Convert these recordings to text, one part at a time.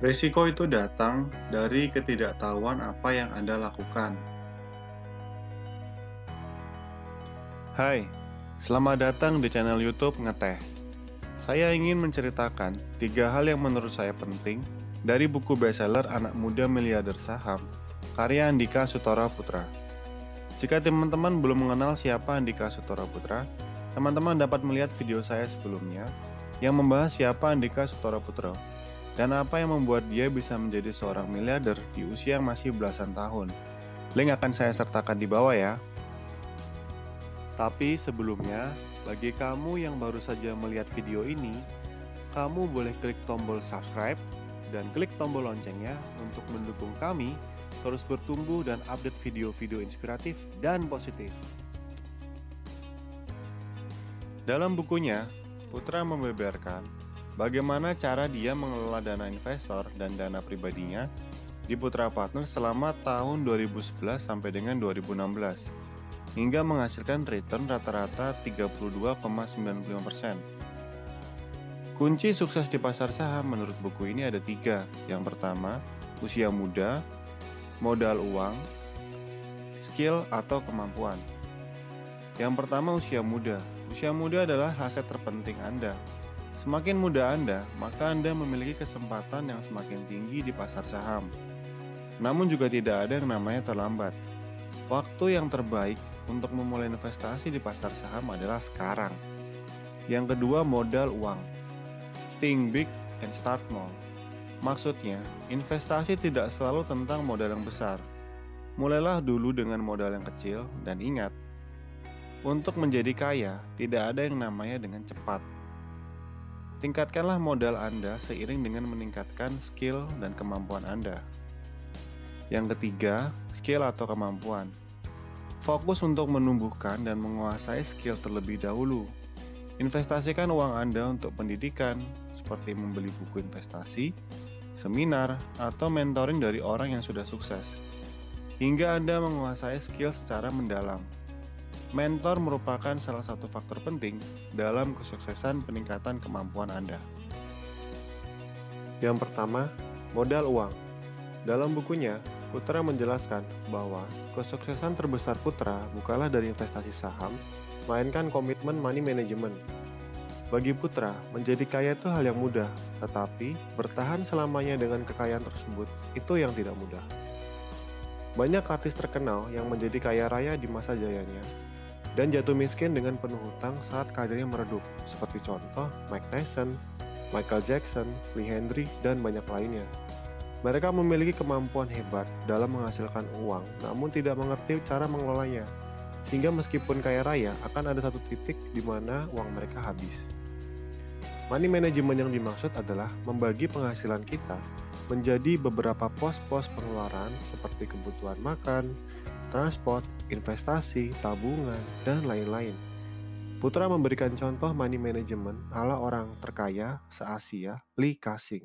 Risiko itu datang dari ketidaktahuan apa yang Anda lakukan. Hai, selamat datang di channel YouTube Ngeteh. Saya ingin menceritakan 3 hal yang menurut saya penting dari buku bestseller Anak Muda Miliarder Saham, karya Andika Sutara Putra. Jika teman-teman belum mengenal siapa Andika Sutara Putra, teman-teman dapat melihat video saya sebelumnya yang membahas siapa Andika Sutara Putra dan apa yang membuat dia bisa menjadi seorang miliarder di usia yang masih belasan tahun. Link akan saya sertakan di bawah ya. Tapi sebelumnya, bagi kamu yang baru saja melihat video ini, kamu boleh klik tombol subscribe dan klik tombol loncengnya untuk mendukung kami terus bertumbuh dan update video-video inspiratif dan positif. Dalam bukunya, Putra membeberkan bagaimana cara dia mengelola dana investor dan dana pribadinya di Putra Partners selama tahun 2011 sampai dengan 2016. Hingga menghasilkan return rata-rata 32,95%. Kunci sukses di pasar saham menurut buku ini ada 3. Yang pertama, usia muda, modal uang, skill atau kemampuan. Yang pertama, usia muda. Usia muda adalah aset terpenting Anda. Semakin muda Anda, maka Anda memiliki kesempatan yang semakin tinggi di pasar saham. Namun juga tidak ada yang namanya terlambat. Waktu yang terbaik untuk memulai investasi di pasar saham adalah sekarang. Yang kedua, modal uang. Think big and start small. Maksudnya, investasi tidak selalu tentang modal yang besar. Mulailah dulu dengan modal yang kecil dan ingat, untuk menjadi kaya tidak ada yang namanya dengan cepat. Tingkatkanlah modal Anda seiring dengan meningkatkan skill dan kemampuan Anda. Yang ketiga, skill atau kemampuan. Fokus untuk menumbuhkan dan menguasai skill terlebih dahulu. Investasikan uang Anda untuk pendidikan, seperti membeli buku investasi, seminar, atau mentoring dari orang yang sudah sukses. Hingga Anda menguasai skill secara mendalam. Mentor merupakan salah satu faktor penting dalam kesuksesan peningkatan kemampuan Anda. Yang pertama, modal uang. Dalam bukunya, Putra menjelaskan bahwa kesuksesan terbesar Putra bukanlah dari investasi saham, melainkan komitmen money management. Bagi Putra, menjadi kaya itu hal yang mudah, tetapi bertahan selamanya dengan kekayaan tersebut itu yang tidak mudah. Banyak artis terkenal yang menjadi kaya raya di masa jayanya, dan jatuh miskin dengan penuh hutang saat karirnya meredup, seperti contoh Mike Tyson, Michael Jackson, Lee Hendrix, dan banyak lainnya. Mereka memiliki kemampuan hebat dalam menghasilkan uang, namun tidak mengerti cara mengelolanya. Sehingga meskipun kaya raya, akan ada satu titik di mana uang mereka habis. Money management yang dimaksud adalah membagi penghasilan kita menjadi beberapa pos-pos pengeluaran seperti kebutuhan makan, transport, investasi, tabungan, dan lain-lain. Putra memberikan contoh money management ala orang terkaya se-Asia, Lee Ka-shing.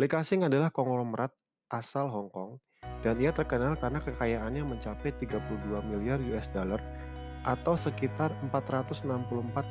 Lee Ka-shing adalah konglomerat asal Hong Kong, dan ia terkenal karena kekayaannya mencapai 32 miliar US dollar atau sekitar 464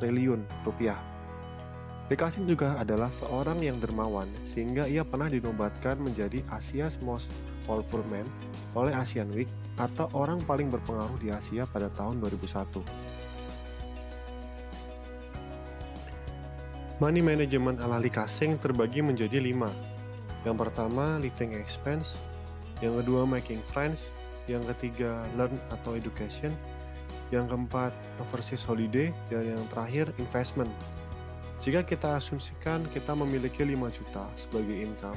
triliun rupiah. Lee Ka-shing juga adalah seorang yang dermawan, sehingga ia pernah dinobatkan menjadi Asia's Most Powerful Man oleh Asian Week atau orang paling berpengaruh di Asia pada tahun 2001. Money management ala Lee Ka-shing terbagi menjadi 5. Yang pertama, living expense. Yang kedua, making friends. Yang ketiga, learn atau education. Yang keempat, overseas holiday. Dan yang terakhir, investment. Jika kita asumsikan kita memiliki 5 juta sebagai income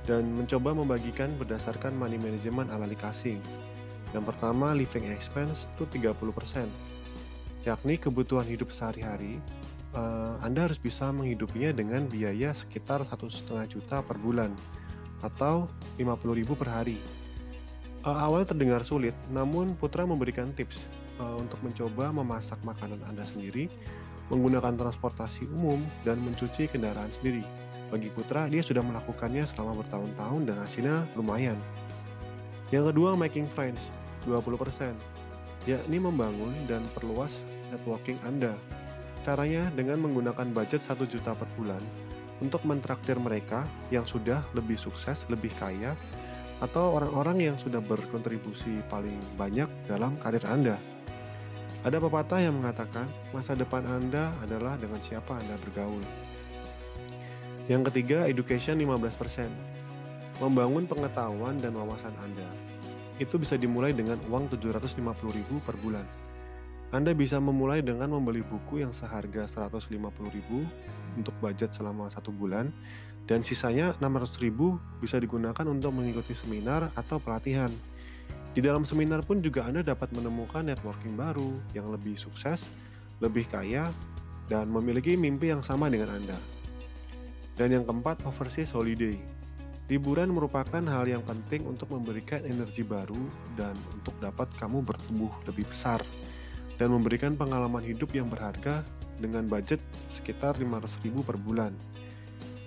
dan mencoba membagikan berdasarkan money management ala Lee Ka-shing. Yang pertama, living expense itu 30%, yakni kebutuhan hidup sehari-hari. Anda harus bisa menghidupinya dengan biaya sekitar 1,5 juta per bulan atau 50.000 per hari. Awalnya terdengar sulit, namun Putra memberikan tips untuk mencoba memasak makanan Anda sendiri, menggunakan transportasi umum, dan mencuci kendaraan sendiri. Bagi Putra, dia sudah melakukannya selama bertahun-tahun dan hasilnya lumayan. Yang kedua, making friends, 20%, yakni membangun dan perluas networking Anda. Caranya dengan menggunakan budget 1 juta per bulan, untuk mentraktir mereka yang sudah lebih sukses, lebih kaya, atau orang-orang yang sudah berkontribusi paling banyak dalam karir Anda. Ada pepatah yang mengatakan, masa depan Anda adalah dengan siapa Anda bergaul. Yang ketiga, education 15%. Membangun pengetahuan dan wawasan Anda. Itu bisa dimulai dengan uang 750.000 per bulan. Anda bisa memulai dengan membeli buku yang seharga 150.000 untuk budget selama 1 bulan, dan sisanya 600.000 bisa digunakan untuk mengikuti seminar atau pelatihan. Di dalam seminar pun juga Anda dapat menemukan networking baru yang lebih sukses, lebih kaya, dan memiliki mimpi yang sama dengan Anda. Dan yang keempat, overseas holiday. Liburan merupakan hal yang penting untuk memberikan energi baru dan untuk dapat kamu bertumbuh lebih besar dan memberikan pengalaman hidup yang berharga dengan budget sekitar 500.000 per bulan.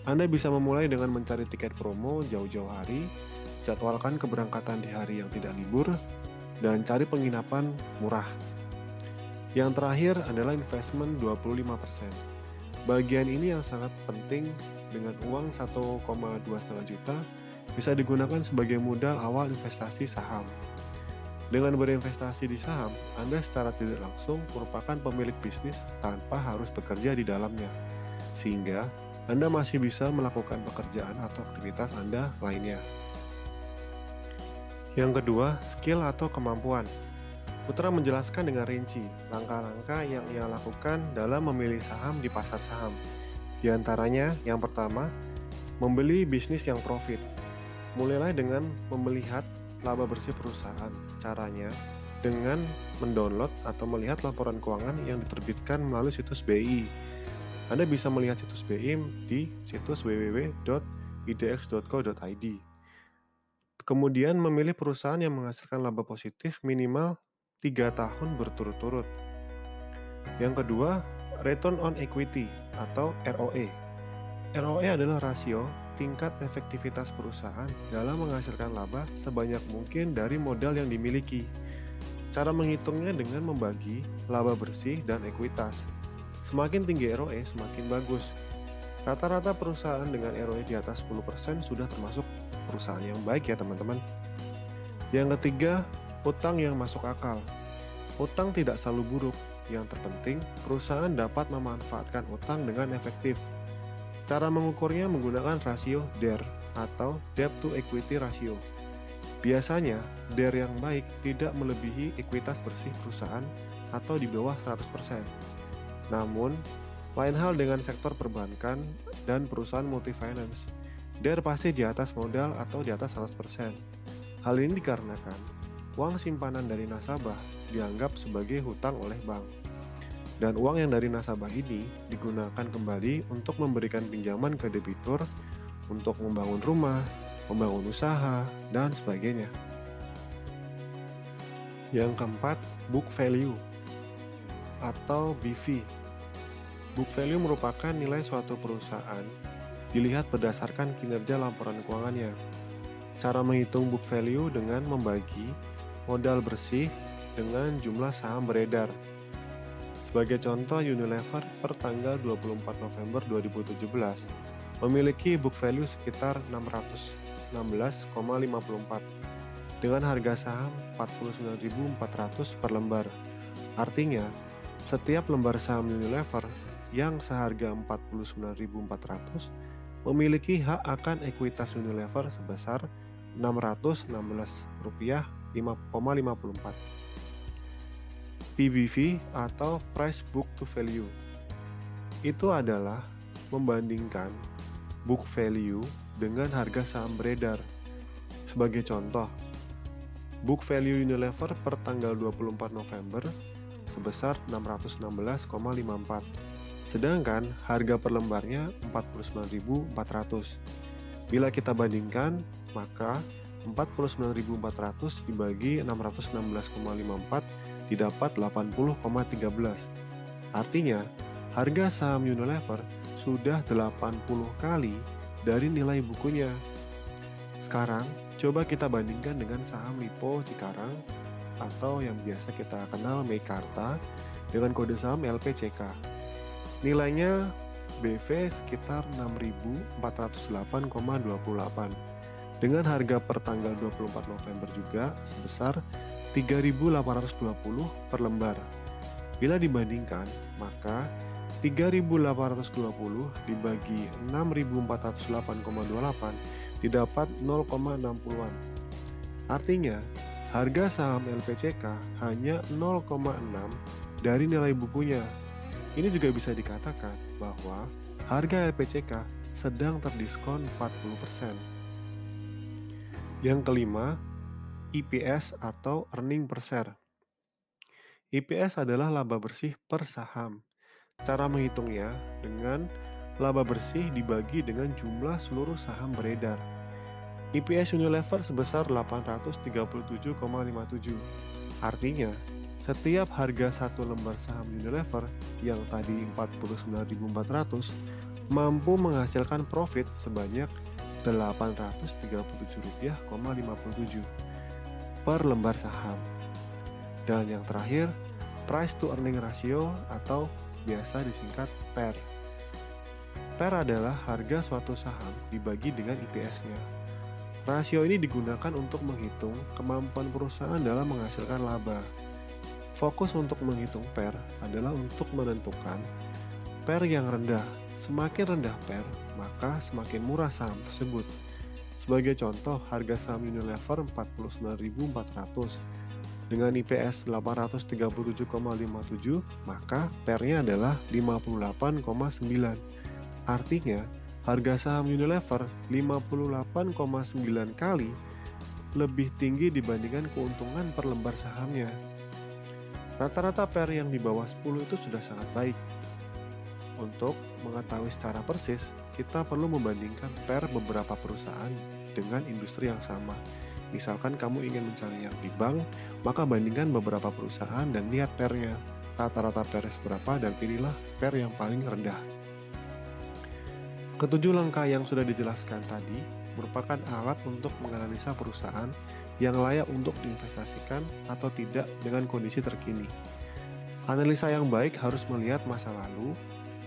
Anda bisa memulai dengan mencari tiket promo jauh-jauh hari, jadwalkan keberangkatan di hari yang tidak libur, dan cari penginapan murah. Yang terakhir adalah investment 25%. Bagian ini yang sangat penting. Dengan uang 1,25 juta bisa digunakan sebagai modal awal investasi saham. Dengan berinvestasi di saham, Anda secara tidak langsung merupakan pemilik bisnis tanpa harus bekerja di dalamnya, sehingga Anda masih bisa melakukan pekerjaan atau aktivitas Anda lainnya. Yang kedua, skill atau kemampuan. Putra menjelaskan dengan rinci langkah-langkah yang ia lakukan dalam memilih saham di pasar saham. Di antaranya, yang pertama, membeli bisnis yang profit. Mulailah dengan melihat laba bersih perusahaan. Caranya dengan mendownload atau melihat laporan keuangan yang diterbitkan melalui situs BI. Anda bisa melihat situs BI di situs www.idx.co.id. Kemudian memilih perusahaan yang menghasilkan laba positif minimal 3 tahun berturut-turut. Yang kedua, return on equity atau ROE. ROE adalah rasio tingkat efektivitas perusahaan dalam menghasilkan laba sebanyak mungkin dari modal yang dimiliki. Cara menghitungnya dengan membagi laba bersih dan ekuitas. Semakin tinggi ROE, semakin bagus. Rata-rata perusahaan dengan ROE di atas 10% sudah termasuk perusahaan yang baik ya teman-teman. Yang ketiga, utang yang masuk akal. Utang tidak selalu buruk. Yang terpenting, perusahaan dapat memanfaatkan utang dengan efektif. Cara mengukurnya menggunakan rasio DER atau Debt to Equity Ratio. Biasanya, DER yang baik tidak melebihi ekuitas bersih perusahaan atau di bawah 100%. Namun, lain hal dengan sektor perbankan dan perusahaan multifinance. DER pasti di atas modal atau di atas 100%. Hal ini dikarenakan uang simpanan dari nasabah dianggap sebagai hutang oleh bank. Dan uang yang dari nasabah ini digunakan kembali untuk memberikan pinjaman ke debitur untuk membangun rumah, membangun usaha, dan sebagainya. Yang keempat, book value atau BV. Book value merupakan nilai suatu perusahaan dilihat berdasarkan kinerja laporan keuangannya. Cara menghitung book value dengan membagi modal bersih dengan jumlah saham beredar. Sebagai contoh, Unilever per tanggal 24 November 2017 memiliki book value sekitar 616,54 dengan harga saham 49.400 per lembar. Artinya, setiap lembar saham Unilever yang seharga 49.400 memiliki hak akan ekuitas Unilever sebesar Rp616,54. PBV atau Price Book to Value itu adalah membandingkan book value dengan harga saham beredar. Sebagai contoh, book value Unilever per tanggal 24 November sebesar 616,54. Sedangkan harga per lembarnya 49.400. Bila kita bandingkan, maka 49.400 dibagi 616,54 didapat 80,13. Artinya, harga saham Unilever sudah 80 kali dari nilai bukunya. Sekarang, coba kita bandingkan dengan saham Lipo Cikarang atau yang biasa kita kenal Meikarta dengan kode saham LPCK. Nilainya BV sekitar 6.408,28 dengan harga per tanggal 24 November juga sebesar 3.820 per lembar. Bila dibandingkan, maka 3.820 dibagi 6.408,28 didapat 0,60-an. Artinya, harga saham LPCK hanya 0,6 dari nilai bukunya. Ini juga bisa dikatakan bahwa harga LPCK sedang terdiskon 40%. Yang kelima, EPS atau earning per share. EPS adalah laba bersih per saham. Cara menghitungnya dengan laba bersih dibagi dengan jumlah seluruh saham beredar. EPS Unilever sebesar 837,57. Artinya, setiap harga satu lembar saham Unilever yang tadi 49.400 mampu menghasilkan profit sebanyak Rp837,57 per lembar saham. Dan yang terakhir, price to earning ratio atau biasa disingkat PER. PER adalah harga suatu saham dibagi dengan EPS-nya. Rasio ini digunakan untuk menghitung kemampuan perusahaan dalam menghasilkan laba. Fokus untuk menghitung PER adalah untuk menentukan PER yang rendah. Semakin rendah PER, maka semakin murah saham tersebut. Sebagai contoh, harga saham Unilever 49.400 dengan IPS 837,57, maka PER-nya adalah 58,9. Artinya, harga saham Unilever 58,9 kali lebih tinggi dibandingkan keuntungan per lembar sahamnya. Rata-rata PER yang di bawah 10 itu sudah sangat baik. Untuk mengetahui secara persis, kita perlu membandingkan PER beberapa perusahaan dengan industri yang sama. Misalkan kamu ingin mencari yang di bank, maka bandingkan beberapa perusahaan dan lihat PER-nya. Rata-rata PER berapa dan pilihlah PER yang paling rendah. Ketujuh langkah yang sudah dijelaskan tadi merupakan alat untuk menganalisa perusahaan yang layak untuk diinvestasikan atau tidak dengan kondisi terkini. Analisa yang baik harus melihat masa lalu,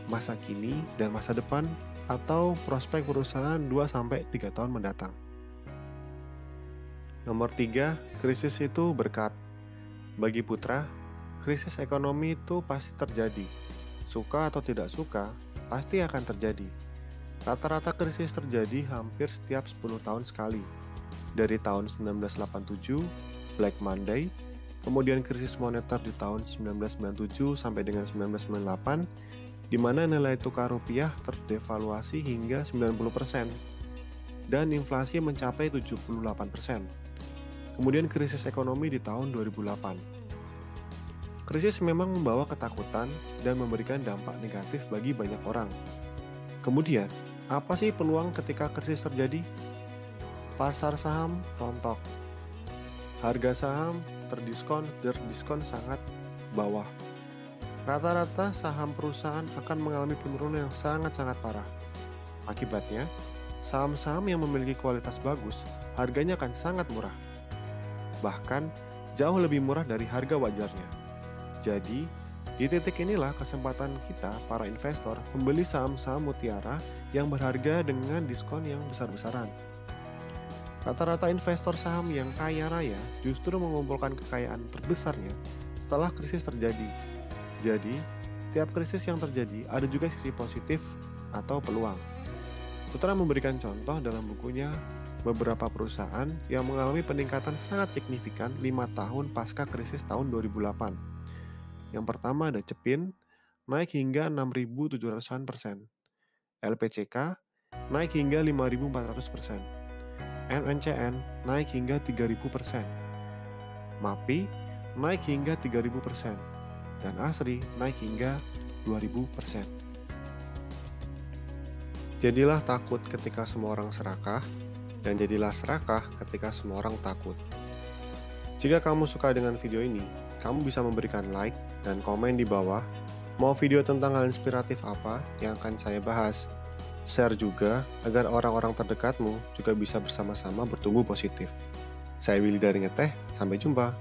masa kini, dan masa depan atau prospek perusahaan 2-3 tahun mendatang. Nomor 3, krisis itu berkat. Bagi Putra, krisis ekonomi itu pasti terjadi. Suka atau tidak suka, pasti akan terjadi. Rata-rata krisis terjadi hampir setiap 10 tahun sekali. Dari tahun 1987, Black Monday, kemudian krisis moneter di tahun 1997 sampai dengan 1998, di mana nilai tukar rupiah terdevaluasi hingga 90%, dan inflasi mencapai 78%. Kemudian krisis ekonomi di tahun 2008. Krisis memang membawa ketakutan dan memberikan dampak negatif bagi banyak orang. Kemudian, apa sih peluang ketika krisis terjadi? Pasar saham rontok. Harga saham terdiskon sangat bawah. Rata-rata saham perusahaan akan mengalami penurunan yang sangat-sangat parah. Akibatnya, saham-saham yang memiliki kualitas bagus, harganya akan sangat murah. Bahkan, jauh lebih murah dari harga wajarnya. Jadi, di titik inilah kesempatan kita, para investor, membeli saham-saham mutiara yang berharga dengan diskon yang besar-besaran. Rata-rata investor saham yang kaya raya justru mengumpulkan kekayaan terbesarnya setelah krisis terjadi. Jadi, setiap krisis yang terjadi ada juga sisi positif atau peluang. Putra memberikan contoh dalam bukunya beberapa perusahaan yang mengalami peningkatan sangat signifikan 5 tahun pasca krisis tahun 2008. Yang pertama ada Cepin, naik hingga 6.700%. LPCK, naik hingga 5.400%. MNCN, naik hingga 3.000%. MAPI, naik hingga 3.000%. Dan ASRI, naik hingga 2.000%. Jadilah takut ketika semua orang serakah, dan jadilah serakah ketika semua orang takut. Jika kamu suka dengan video ini, kamu bisa memberikan like dan komen di bawah mau video tentang hal inspiratif apa yang akan saya bahas. Share juga agar orang-orang terdekatmu juga bisa bersama-sama bertumbuh positif. Saya Willy dari Ngeteh, sampai jumpa.